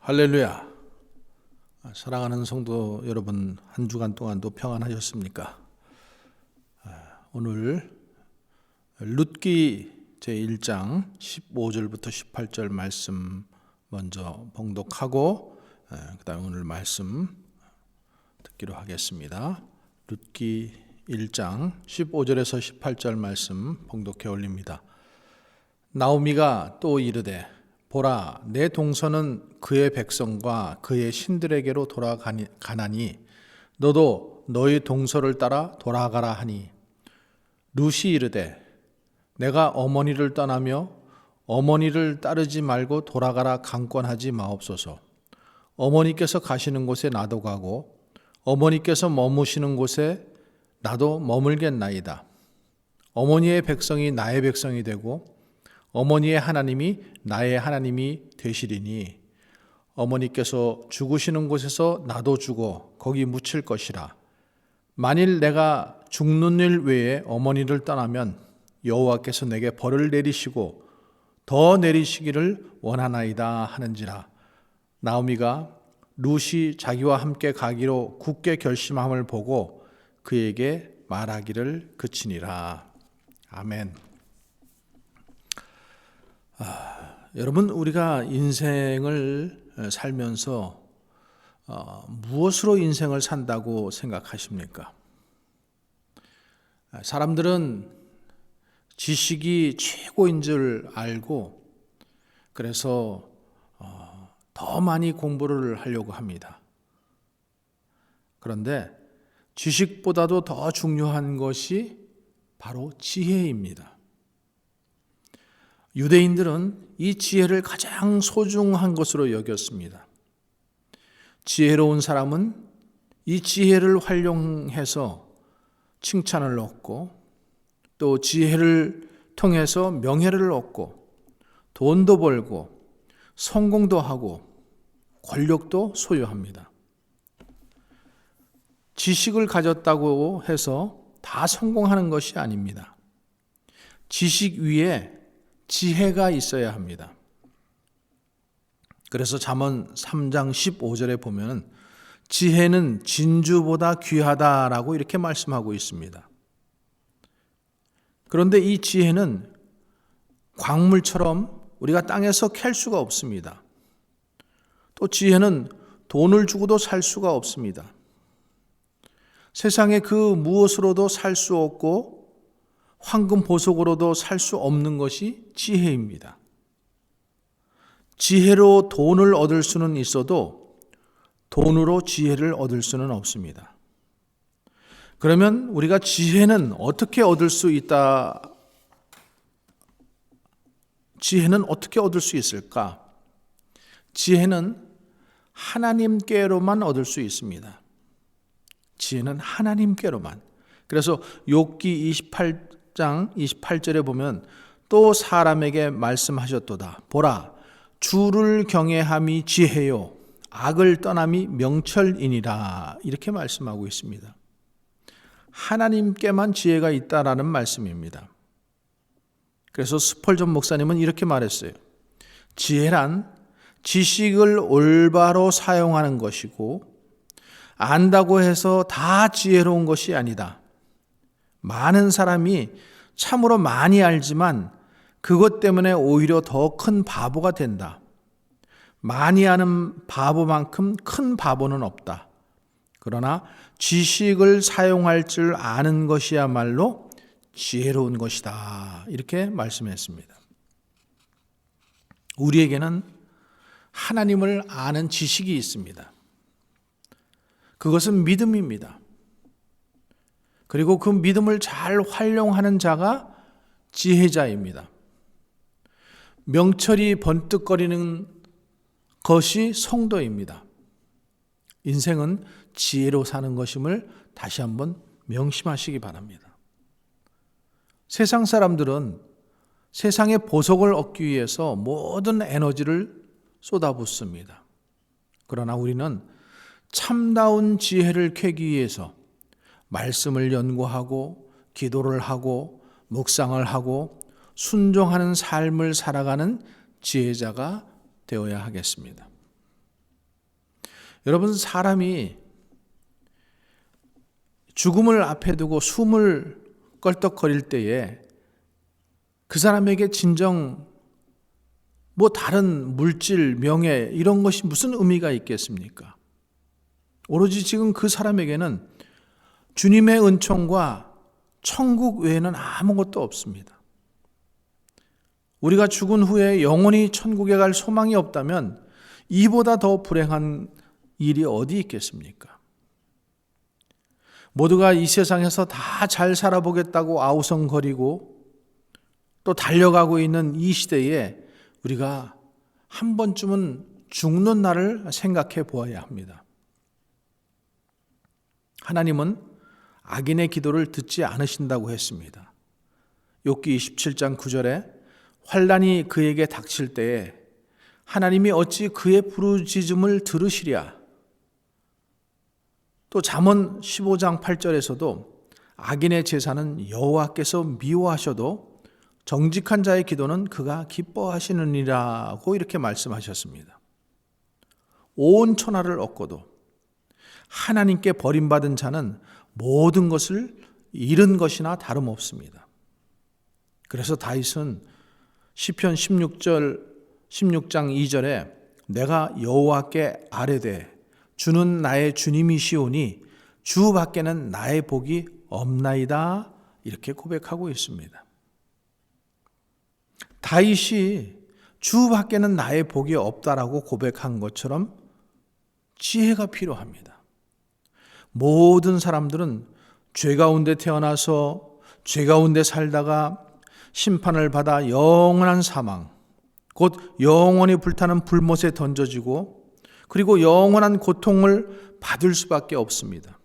할렐루야. 사랑하는 성도 여러분, 한 주간 동안도 평안하셨습니까? 오늘 룻기 제1장 15절부터 18절 말씀 먼저 봉독하고 그 다음에 오늘 말씀 듣기로 하겠습니다. 룻기 1장 15절에서 18절 말씀 봉독해 올립니다. 나오미가 또 이르되 보라, 내 동서는 그의 백성과 그의 신들에게로 돌아가나니 너도 너의 동서를 따라 돌아가라 하니, 룻이 이르되 내가 어머니를 떠나며 어머니를 따르지 말고 돌아가라 강권하지 마옵소서. 어머니께서 가시는 곳에 나도 가고 어머니께서 머무시는 곳에 나도 머물겠나이다. 어머니의 백성이 나의 백성이 되고 어머니의 하나님이 나의 하나님이 되시리니, 어머니께서 죽으시는 곳에서 나도 죽어 거기 묻힐 것이라. 만일 내가 죽는 일 외에 어머니를 떠나면 여호와께서 내게 벌을 내리시고 더 내리시기를 원하나이다 하는지라. 나오미가 룻이 자기와 함께 가기로 굳게 결심함을 보고 그에게 말하기를 그치니라. 아멘. 여러분, 우리가 인생을 살면서 무엇으로 인생을 산다고 생각하십니까? 사람들은 지식이 최고인 줄 알고 그래서 더 많이 공부를 하려고 합니다. 그런데 지식보다도 더 중요한 것이 바로 지혜입니다. 유대인들은 이 지혜를 가장 소중한 것으로 여겼습니다. 지혜로운 사람은 이 지혜를 활용해서 칭찬을 얻고 또 지혜를 통해서 명예를 얻고 돈도 벌고 성공도 하고 권력도 소유합니다. 지식을 가졌다고 해서 다 성공하는 것이 아닙니다. 지식 위에 지혜가 있어야 합니다. 그래서 잠언 3장 15절에 보면 지혜는 진주보다 귀하다라고 이렇게 말씀하고 있습니다. 그런데 이 지혜는 광물처럼 우리가 땅에서 캘 수가 없습니다. 또 지혜는 돈을 주고도 살 수가 없습니다. 세상에 그 무엇으로도 살 수 없고 황금 보석으로도 살 수 없는 것이 지혜입니다. 지혜로 돈을 얻을 수는 있어도 돈으로 지혜를 얻을 수는 없습니다. 그러면 우리가 지혜는 어떻게 얻을 수 있다? 지혜는 어떻게 얻을 수 있을까? 지혜는 하나님께로만 얻을 수 있습니다. 지혜는 하나님께로만. 그래서 욥기 28장 28절에 보면 또 사람에게 말씀하셨도다. 보라, 주를 경외함이 지혜요 악을 떠남이 명철이니라. 이렇게 말씀하고 있습니다. 하나님께만 지혜가 있다라는 말씀입니다. 그래서 스펄전 목사님은 이렇게 말했어요. 지혜란 지식을 올바로 사용하는 것이고 안다고 해서 다 지혜로운 것이 아니다. 많은 사람이 참으로 많이 알지만 그것 때문에 오히려 더 큰 바보가 된다. 많이 아는 바보만큼 큰 바보는 없다. 그러나 지식을 사용할 줄 아는 것이야말로 지혜로운 것이다. 이렇게 말씀했습니다. 우리에게는 하나님을 아는 지식이 있습니다. 그것은 믿음입니다. 그리고 그 믿음을 잘 활용하는 자가 지혜자입니다. 명철이 번뜩거리는 것이 성도입니다. 인생은 지혜로 사는 것임을 다시 한번 명심하시기 바랍니다. 세상 사람들은 세상의 보석을 얻기 위해서 모든 에너지를 쏟아붓습니다. 그러나 우리는 참다운 지혜를 캐기 위해서 말씀을 연구하고 기도를 하고 묵상을 하고 순종하는 삶을 살아가는 지혜자가 되어야 하겠습니다. 여러분, 사람이 죽음을 앞에 두고 숨을 껄떡거릴 때에 그 사람에게 진정 다른 물질, 명예 이런 것이 무슨 의미가 있겠습니까? 오로지 지금 그 사람에게는 주님의 은총과 천국 외에는 아무것도 없습니다. 우리가 죽은 후에 영원히 천국에 갈 소망이 없다면 이보다 더 불행한 일이 어디 있겠습니까? 모두가 이 세상에서 다 잘 살아보겠다고 아우성거리고 또 달려가고 있는 이 시대에 우리가 한 번쯤은 죽는 날을 생각해 보아야 합니다. 하나님은 악인의 기도를 듣지 않으신다고 했습니다. 욥기 27장 9절에 환난이 그에게 닥칠 때에 하나님이 어찌 그의 부르짖음을 들으시랴. 또 잠언 15장 8절에서도 악인의 제사는 여호와께서 미워하셔도 정직한 자의 기도는 그가 기뻐하시느니라고 이렇게 말씀하셨습니다. 온 천하를 얻고도 하나님께 버림받은 자는 모든 것을 잃은 것이나 다름없습니다. 그래서 다윗은 시편 16장 2절에 내가 여호와께 아뢰되 주는 나의 주님이시오니 주 밖에는 나의 복이 없나이다 이렇게 고백하고 있습니다. 다윗이 주 밖에는 나의 복이 없다라고 고백한 것처럼 지혜가 필요합니다. 모든 사람들은 죄 가운데 태어나서 죄 가운데 살다가 심판을 받아 영원한 사망, 곧 영원히 불타는 불못에 던져지고 그리고 영원한 고통을 받을 수밖에 없습니다.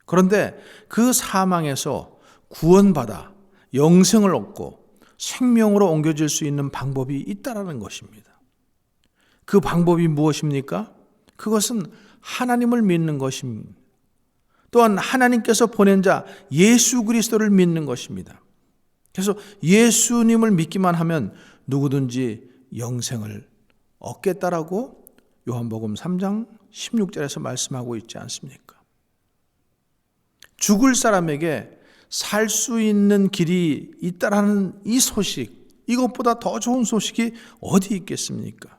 그런데 그 사망에서 구원받아 영생을 얻고 생명으로 옮겨질 수 있는 방법이 있다라는 것입니다. 그 방법이 무엇입니까? 그것은 하나님을 믿는 것입니다. 또한 하나님께서 보낸 자 예수 그리스도를 믿는 것입니다. 그래서 예수님을 믿기만 하면 누구든지 영생을 얻겠다라고 요한복음 3장 16절에서 말씀하고 있지 않습니까? 죽을 사람에게 살 수 있는 길이 있다라는 이 소식, 이것보다 더 좋은 소식이 어디 있겠습니까?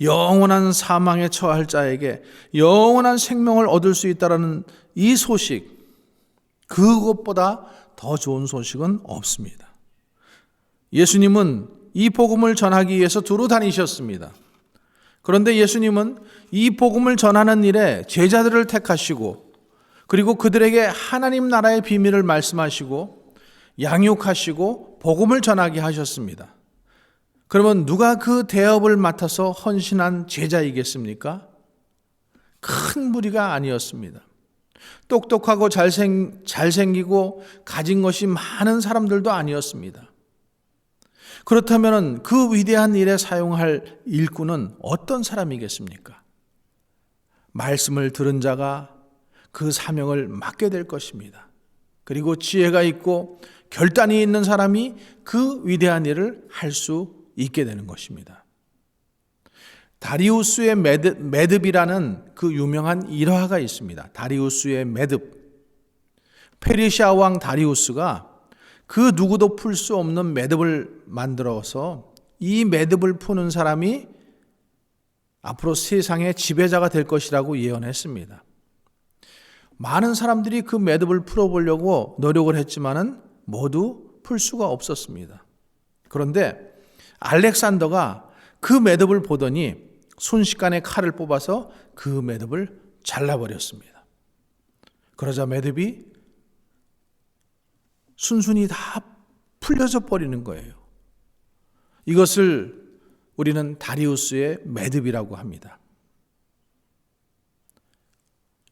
영원한 사망에 처할 자에게 영원한 생명을 얻을 수 있다라는 이 소식, 그것보다 더 좋은 소식은 없습니다. 예수님은 이 복음을 전하기 위해서 두루 다니셨습니다. 그런데 예수님은 이 복음을 전하는 일에 제자들을 택하시고 그리고 그들에게 하나님 나라의 비밀을 말씀하시고 양육하시고 복음을 전하게 하셨습니다. 그러면 누가 그 대업을 맡아서 헌신한 제자이겠습니까? 큰 무리가 아니었습니다. 똑똑하고 잘생기고 가진 것이 많은 사람들도 아니었습니다. 그렇다면 그 위대한 일에 사용할 일꾼은 어떤 사람이겠습니까? 말씀을 들은 자가 그 사명을 맡게 될 것입니다. 그리고 지혜가 있고 결단이 있는 사람이 그 위대한 일을 할 수 있게 되는 것입니다. 다리우스의 매듭이라는 그 유명한 일화가 있습니다. 다리우스의 매듭. 페르시아 왕 다리우스가 그 누구도 풀 수 없는 매듭을 만들어서 이 매듭을 푸는 사람이 앞으로 세상의 지배자가 될 것이라고 예언했습니다. 많은 사람들이 그 매듭을 풀어보려고 노력을 했지만은 모두 풀 수가 없었습니다. 그런데 알렉산더가 그 매듭을 보더니 순식간에 칼을 뽑아서 그 매듭을 잘라버렸습니다. 그러자 매듭이 순순히 다 풀려져 버리는 거예요. 이것을 우리는 다리우스의 매듭이라고 합니다.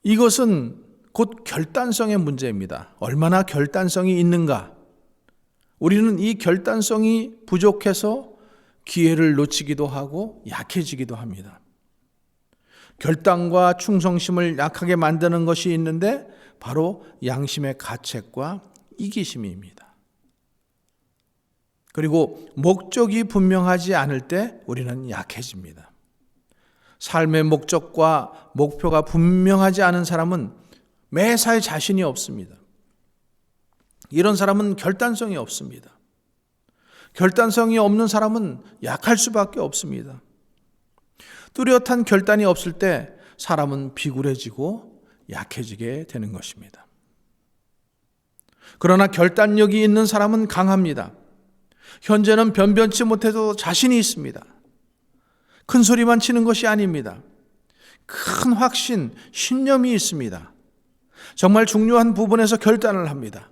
이것은 곧 결단성의 문제입니다. 얼마나 결단성이 있는가? 우리는 이 결단성이 부족해서 기회를 놓치기도 하고 약해지기도 합니다. 결단과 충성심을 약하게 만드는 것이 있는데 바로 양심의 가책과 이기심입니다. 그리고 목적이 분명하지 않을 때 우리는 약해집니다. 삶의 목적과 목표가 분명하지 않은 사람은 매사에 자신이 없습니다. 이런 사람은 결단성이 없습니다. 결단성이 없는 사람은 약할 수밖에 없습니다. 뚜렷한 결단이 없을 때 사람은 비굴해지고 약해지게 되는 것입니다. 그러나 결단력이 있는 사람은 강합니다. 현재는 변변치 못해도 자신이 있습니다. 큰 소리만 치는 것이 아닙니다. 큰 확신, 신념이 있습니다. 정말 중요한 부분에서 결단을 합니다.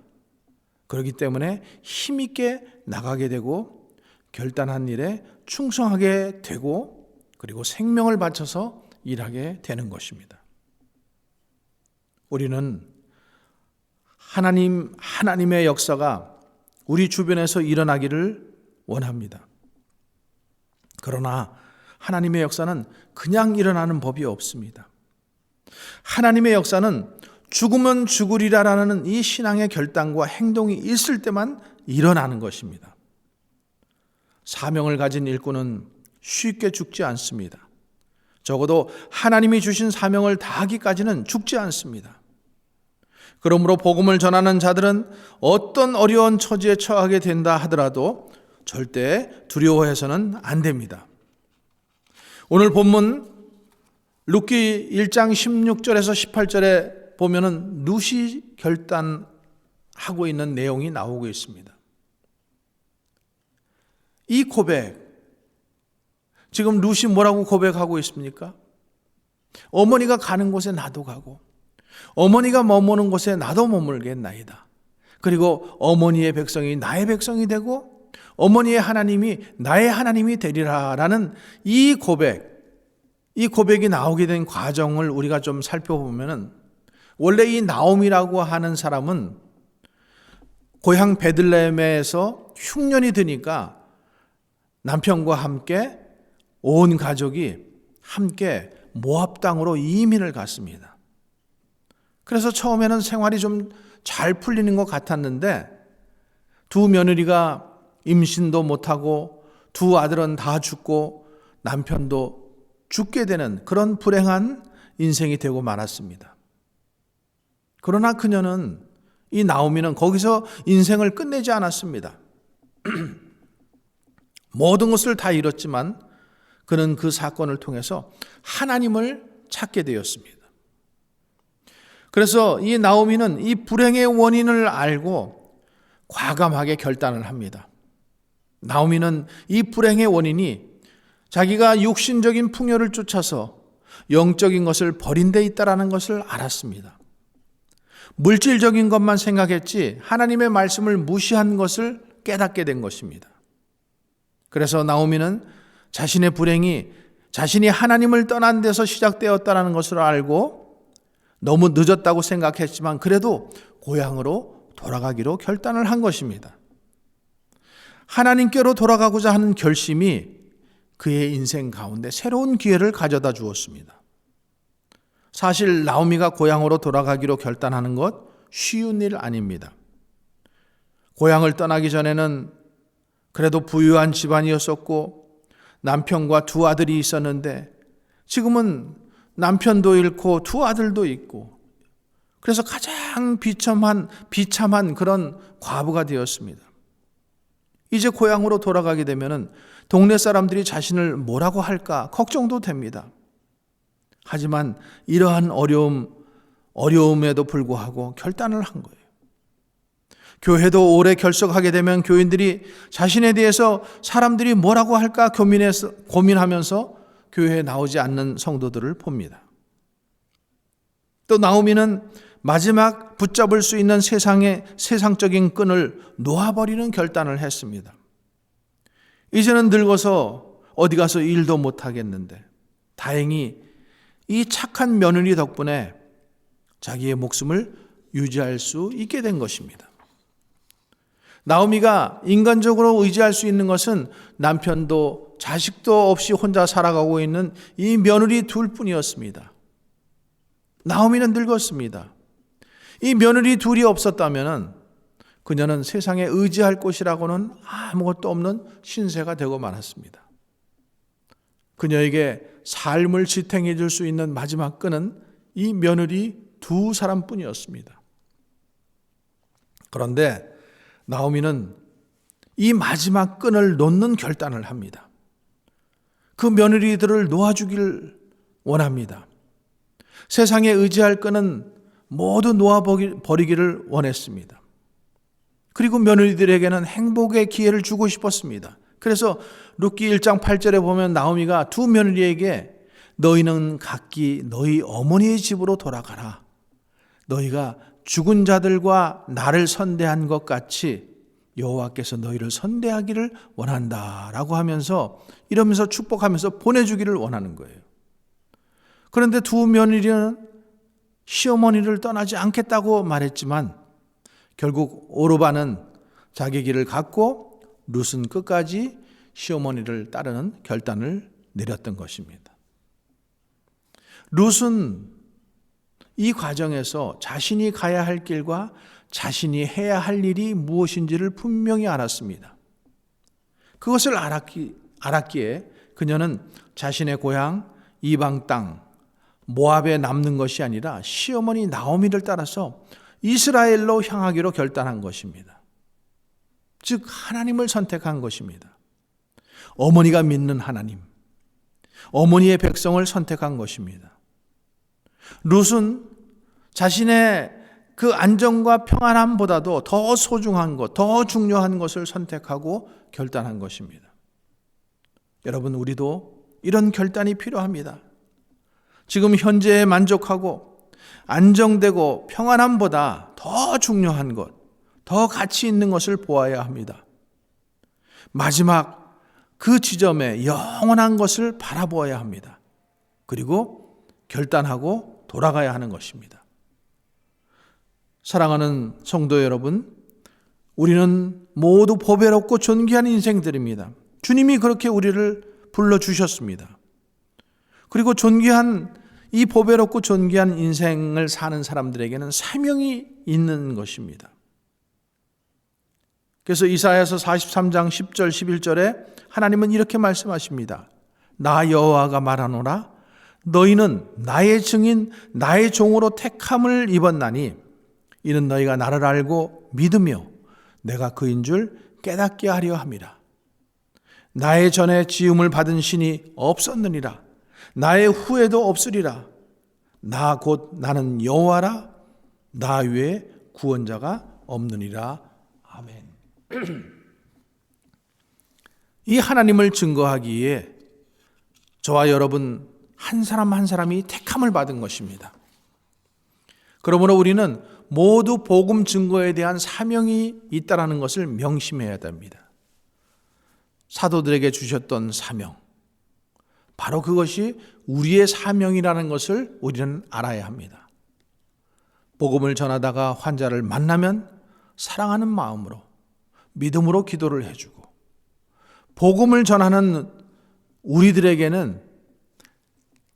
그렇기 때문에 힘있게 나가게 되고 결단한 일에 충성하게 되고 그리고 생명을 바쳐서 일하게 되는 것입니다. 우리는 하나님의 역사가 우리 주변에서 일어나기를 원합니다. 그러나 하나님의 역사는 그냥 일어나는 법이 없습니다. 하나님의 역사는 죽으면 죽으리라라는 이 신앙의 결단과 행동이 있을 때만 일어나는 것입니다. 사명을 가진 일꾼은 쉽게 죽지 않습니다. 적어도 하나님이 주신 사명을 다하기까지는 죽지 않습니다. 그러므로 복음을 전하는 자들은 어떤 어려운 처지에 처하게 된다 하더라도 절대 두려워해서는 안 됩니다. 오늘 본문 룻기 1장 16절에서 18절에 보면은 룻이 결단하고 있는 내용이 나오고 있습니다. 이 고백, 지금 룻이 뭐라고 고백하고 있습니까? 어머니가 가는 곳에 나도 가고 어머니가 머무는 곳에 나도 머물겠나이다. 그리고 어머니의 백성이 나의 백성이 되고 어머니의 하나님이 나의 하나님이 되리라라는 이 고백이 나오게 된 과정을 우리가 좀 살펴보면은 원래 이 나옴이라고 하는 사람은 고향 베들레헴에서 흉년이 드니까 남편과 함께 온 가족이 함께 모압 땅으로 이민을 갔습니다. 그래서 처음에는 생활이 좀 잘 풀리는 것 같았는데 두 며느리가 임신도 못하고 두 아들은 다 죽고 남편도 죽게 되는 그런 불행한 인생이 되고 말았습니다. 그러나 그녀는 이 나오미는 거기서 인생을 끝내지 않았습니다. 모든 것을 다 잃었지만 그는 그 사건을 통해서 하나님을 찾게 되었습니다. 그래서 이 나오미는 이 불행의 원인을 알고 과감하게 결단을 합니다. 나오미는 이 불행의 원인이 자기가 육신적인 풍요를 쫓아서 영적인 것을 버린 데 있다라는 것을 알았습니다. 물질적인 것만 생각했지 하나님의 말씀을 무시한 것을 깨닫게 된 것입니다. 그래서 나오미는 자신의 불행이 자신이 하나님을 떠난 데서 시작되었다는 것을 알고 너무 늦었다고 생각했지만 그래도 고향으로 돌아가기로 결단을 한 것입니다. 하나님께로 돌아가고자 하는 결심이 그의 인생 가운데 새로운 기회를 가져다 주었습니다. 사실 나오미가 고향으로 돌아가기로 결단하는 것 쉬운 일 아닙니다. 고향을 떠나기 전에는 그래도 부유한 집안이었었고 남편과 두 아들이 있었는데 지금은 남편도 잃고 두 아들도 있고 그래서 가장 비참한 그런 과부가 되었습니다. 이제 고향으로 돌아가게 되면은 동네 사람들이 자신을 뭐라고 할까 걱정도 됩니다. 하지만 이러한 어려움에도 불구하고 결단을 한 거예요. 교회도 오래 결석하게 되면 교인들이 자신에 대해서 사람들이 뭐라고 할까 고민하면서 교회에 나오지 않는 성도들을 봅니다. 또 나오미는 마지막 붙잡을 수 있는 세상적인 끈을 놓아버리는 결단을 했습니다. 이제는 늙어서 어디 가서 일도 못하겠는데 다행히 이 착한 며느리 덕분에 자기의 목숨을 유지할 수 있게 된 것입니다. 나오미가 인간적으로 의지할 수 있는 것은 남편도 자식도 없이 혼자 살아가고 있는 이 며느리 둘뿐이었습니다. 나오미는 늙었습니다. 이 며느리 둘이 없었다면 그녀는 세상에 의지할 곳이라고는 아무것도 없는 신세가 되고 말았습니다. 그녀에게 삶을 지탱해 줄 수 있는 마지막 끈은 이 며느리 두 사람뿐이었습니다. 그런데 나오미는 이 마지막 끈을 놓는 결단을 합니다. 그 며느리들을 놓아주길 원합니다. 세상에 의지할 끈은 모두 놓아버리기를 원했습니다. 그리고 며느리들에게는 행복의 기회를 주고 싶었습니다. 그래서 룻기 1장 8절에 보면 나오미가 두 며느리에게 너희는 각기 너희 어머니의 집으로 돌아가라. 너희가 죽은 자들과 나를 선대한 것 같이 여호와께서 너희를 선대하기를 원한다라고 하면서 이러면서 축복하면서 보내주기를 원하는 거예요. 그런데 두 며느리는 시어머니를 떠나지 않겠다고 말했지만 결국 오르바는 자기 길을 갔고 룻은 끝까지 시어머니를 따르는 결단을 내렸던 것입니다. 룻은 이 과정에서 자신이 가야 할 길과 자신이 해야 할 일이 무엇인지를 분명히 알았습니다. 그것을 알았기에 그녀는 자신의 고향 이방 땅 모압에 남는 것이 아니라 시어머니 나오미를 따라서 이스라엘로 향하기로 결단한 것입니다. 즉 하나님을 선택한 것입니다. 어머니가 믿는 하나님, 어머니의 백성을 선택한 것입니다. 룻은 자신의 그 안정과 평안함보다도 더 소중한 것, 더 중요한 것을 선택하고 결단한 것입니다. 여러분, 우리도 이런 결단이 필요합니다. 지금 현재에 만족하고 안정되고 평안함보다 더 중요한 것, 더 가치 있는 것을 보아야 합니다. 마지막 그 지점에 영원한 것을 바라보아야 합니다. 그리고 결단하고 돌아가야 하는 것입니다. 사랑하는 성도 여러분, 우리는 모두 보배롭고 존귀한 인생들입니다. 주님이 그렇게 우리를 불러주셨습니다. 그리고 이 보배롭고 존귀한 인생을 사는 사람들에게는 사명이 있는 것입니다. 그래서 이사야서 43장 10절 11절에 하나님은 이렇게 말씀하십니다. 나 여호와가 말하노라 너희는 나의 증인 나의 종으로 택함을 입었나니 이는 너희가 나를 알고 믿으며 내가 그인 줄 깨닫게 하려 함이라. 나의 전에 지음을 받은 신이 없었느니라. 나의 후에도 없으리라. 나 곧 나는 여호와라. 나 외에 구원자가 없느니라. 아멘. 이 하나님을 증거하기에 저와 여러분 한 사람 한 사람이 택함을 받은 것입니다. 그러므로 우리는 모두 복음 증거에 대한 사명이 있다는 것을 명심해야 됩니다. 사도들에게 주셨던 사명, 바로 그것이 우리의 사명이라는 것을 우리는 알아야 합니다. 복음을 전하다가 환자를 만나면 사랑하는 마음으로 믿음으로 기도를 해주고, 복음을 전하는 우리들에게는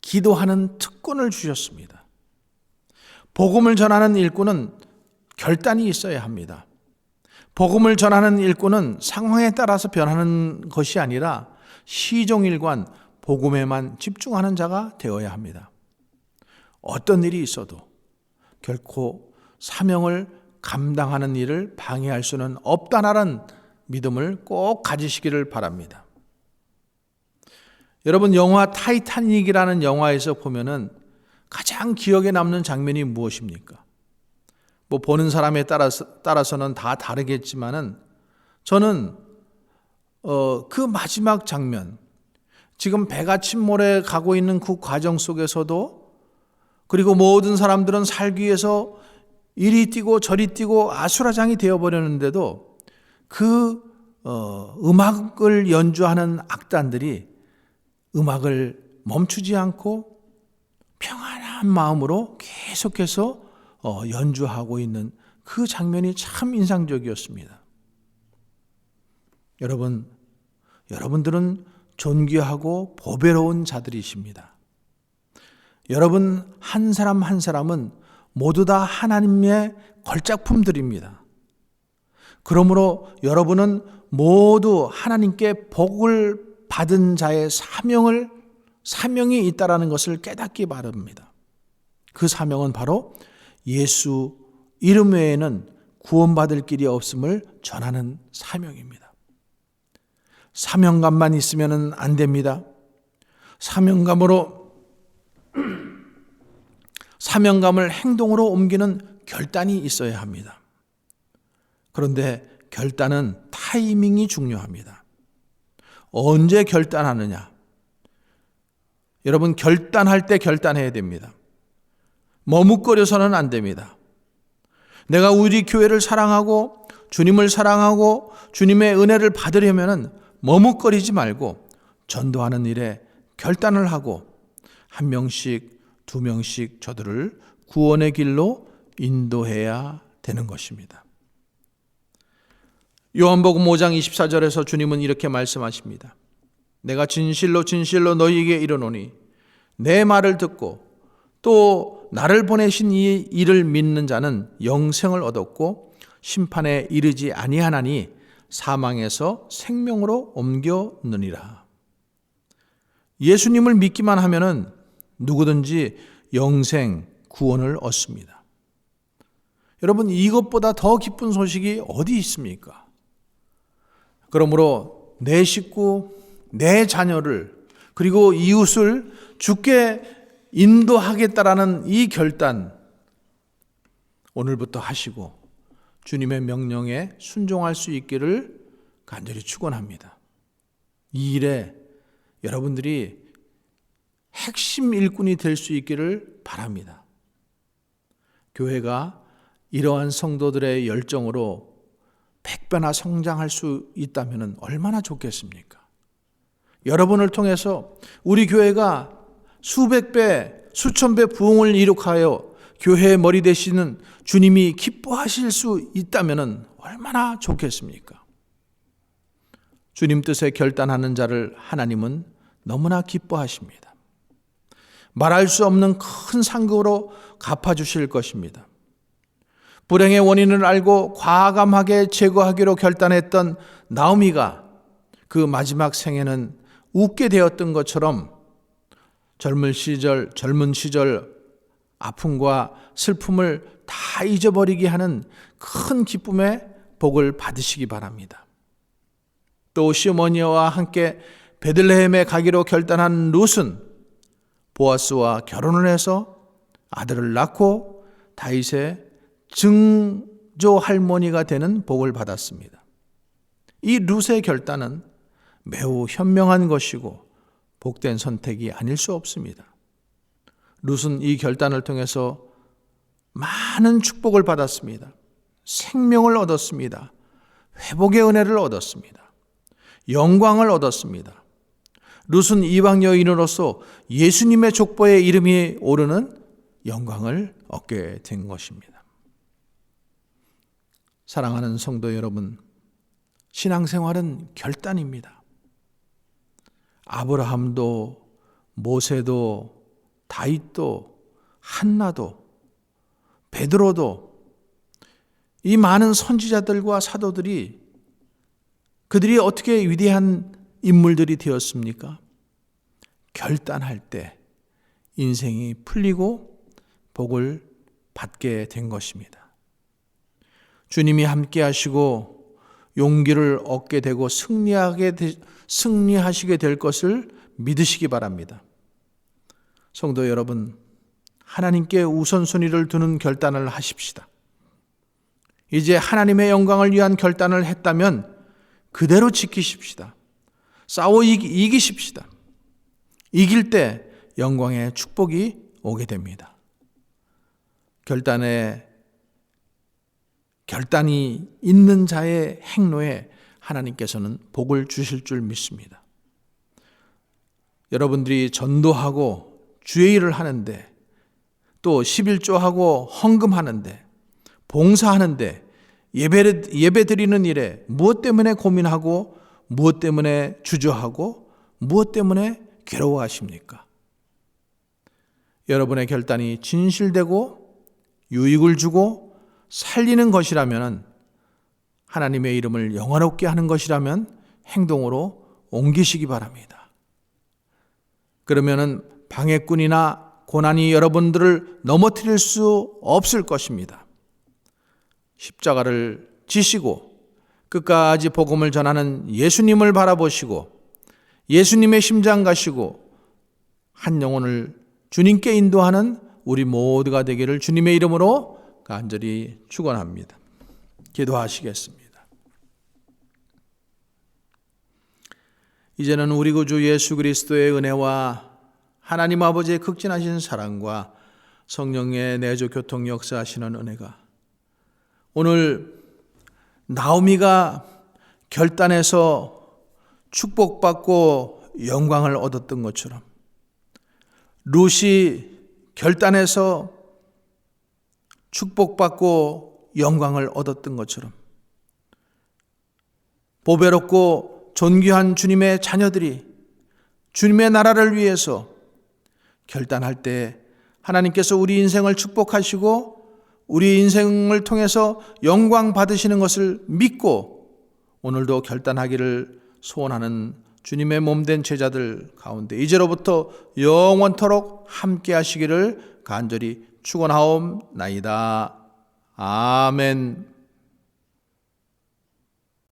기도하는 특권을 주셨습니다. 복음을 전하는 일꾼은 결단이 있어야 합니다. 복음을 전하는 일꾼은 상황에 따라서 변하는 것이 아니라 시종일관 복음에만 집중하는 자가 되어야 합니다. 어떤 일이 있어도 결코 사명을 감당하는 일을 방해할 수는 없다는 믿음을 꼭 가지시기를 바랍니다. 여러분, 영화 타이타닉이라는 영화에서 보면은 가장 기억에 남는 장면이 무엇입니까? 보는 사람에 따라서는 다 다르겠지만은 저는 그 마지막 장면, 지금 배가 침몰해 가고 있는 그 과정 속에서도, 그리고 모든 사람들은 살기 위해서 이리 뛰고 저리 뛰고 아수라장이 되어버렸는데도 그 음악을 연주하는 악단들이 음악을 멈추지 않고 평안한 마음으로 계속해서 연주하고 있는 그 장면이 참 인상적이었습니다. 여러분들은 존귀하고 보배로운 자들이십니다. 여러분 한 사람 한 사람은 모두 다 하나님의 걸작품들입니다. 그러므로 여러분은 모두 하나님께 복을 받은 자의 사명을 사명이 있다라는 것을 깨닫기 바랍니다. 그 사명은 바로 예수 이름 외에는 구원받을 길이 없음을 전하는 사명입니다. 사명감만 있으면 안 됩니다. 사명감을 행동으로 옮기는 결단이 있어야 합니다. 그런데 결단은 타이밍이 중요합니다. 언제 결단하느냐? 여러분, 결단할 때 결단해야 됩니다. 머뭇거려서는 안 됩니다. 내가 우리 교회를 사랑하고 주님을 사랑하고 주님의 은혜를 받으려면 머뭇거리지 말고 전도하는 일에 결단을 하고 한 명씩 두 명씩 저들을 구원의 길로 인도해야 되는 것입니다. 요한복음 5장 24절에서 주님은 이렇게 말씀하십니다. 내가 진실로 진실로 너희에게 이르노니 내 말을 듣고 또 나를 보내신 이 이를 믿는 자는 영생을 얻었고 심판에 이르지 아니하나니 사망에서 생명으로 옮겨느니라. 예수님을 믿기만 하면은 누구든지 영생, 구원을 얻습니다. 여러분, 이것보다 더 기쁜 소식이 어디 있습니까? 그러므로 내 식구, 내 자녀를 그리고 이웃을 주께 인도하겠다라는 이 결단 오늘부터 하시고 주님의 명령에 순종할 수 있기를 간절히 축원합니다. 이 일에 여러분들이 핵심 일꾼이 될 수 있기를 바랍니다. 교회가 이러한 성도들의 열정으로 100배나 성장할 수 있다면 얼마나 좋겠습니까? 여러분을 통해서 우리 교회가 수백 배, 수천 배 부흥을 이룩하여 교회의 머리 되시는 주님이 기뻐하실 수 있다면 얼마나 좋겠습니까? 주님 뜻에 결단하는 자를 하나님은 너무나 기뻐하십니다. 말할 수 없는 큰 상급으로 갚아주실 것입니다. 불행의 원인을 알고 과감하게 제거하기로 결단했던 나오미가 그 마지막 생에는 웃게 되었던 것처럼 젊은 시절 아픔과 슬픔을 다 잊어버리게 하는 큰 기쁨의 복을 받으시기 바랍니다. 또 시어머니와 함께 베들레헴에 가기로 결단한 룻은 보아스와 결혼을 해서 아들을 낳고 다윗의 증조 할머니가 되는 복을 받았습니다. 이 룻의 결단은 매우 현명한 것이고 복된 선택이 아닐 수 없습니다. 룻은 이 결단을 통해서 많은 축복을 받았습니다. 생명을 얻었습니다. 회복의 은혜를 얻었습니다. 영광을 얻었습니다. 룻은 이방 여인으로서 예수님의 족보에 이름이 오르는 영광을 얻게 된 것입니다. 사랑하는 성도 여러분, 신앙생활은 결단입니다. 아브라함도 모세도 다윗도 한나도 베드로도 이 많은 선지자들과 사도들이 그들이 어떻게 위대한 인물들이 되었습니까? 결단할 때 인생이 풀리고 복을 받게 된 것입니다. 주님이 함께 하시고 용기를 얻게 되고 승리하시게 될 것을 믿으시기 바랍니다. 성도 여러분, 하나님께 우선순위를 두는 결단을 하십시다. 이제 하나님의 영광을 위한 결단을 했다면 그대로 지키십시다. 싸워 이기십시다. 이길 때 영광의 축복이 오게 됩니다. 결단이 있는 자의 행로에 하나님께서는 복을 주실 줄 믿습니다. 여러분들이 전도하고 주의 일을 하는데 또 11조하고 헌금하는데 봉사하는데 예배 드리는 일에 무엇 때문에 고민하고 무엇 때문에 주저하고 무엇 때문에 괴로워하십니까? 여러분의 결단이 진실되고 유익을 주고 살리는 것이라면, 하나님의 이름을 영화롭게 하는 것이라면 행동으로 옮기시기 바랍니다. 그러면은 방해꾼이나 고난이 여러분들을 넘어뜨릴 수 없을 것입니다. 십자가를 지시고 끝까지 복음을 전하는 예수님을 바라보시고 예수님의 심장 가시고 한 영혼을 주님께 인도하는 우리 모두가 되기를 주님의 이름으로 간절히 축원합니다. 기도하시겠습니다. 이제는 우리 구주 예수 그리스도의 은혜와 하나님 아버지의 극진하신 사랑과 성령의 내주 교통 역사하시는 은혜가 오늘 나오미가 결단해서 축복받고 영광을 얻었던 것처럼 룻이 결단해서 축복받고 영광을 얻었던 것처럼 보배롭고 존귀한 주님의 자녀들이 주님의 나라를 위해서 결단할 때 하나님께서 우리 인생을 축복하시고 우리 인생을 통해서 영광 받으시는 것을 믿고 오늘도 결단하기를 소원하는 주님의 몸된 제자들 가운데 이제로부터 영원토록 함께 하시기를 간절히 축원하옵나이다. 아멘.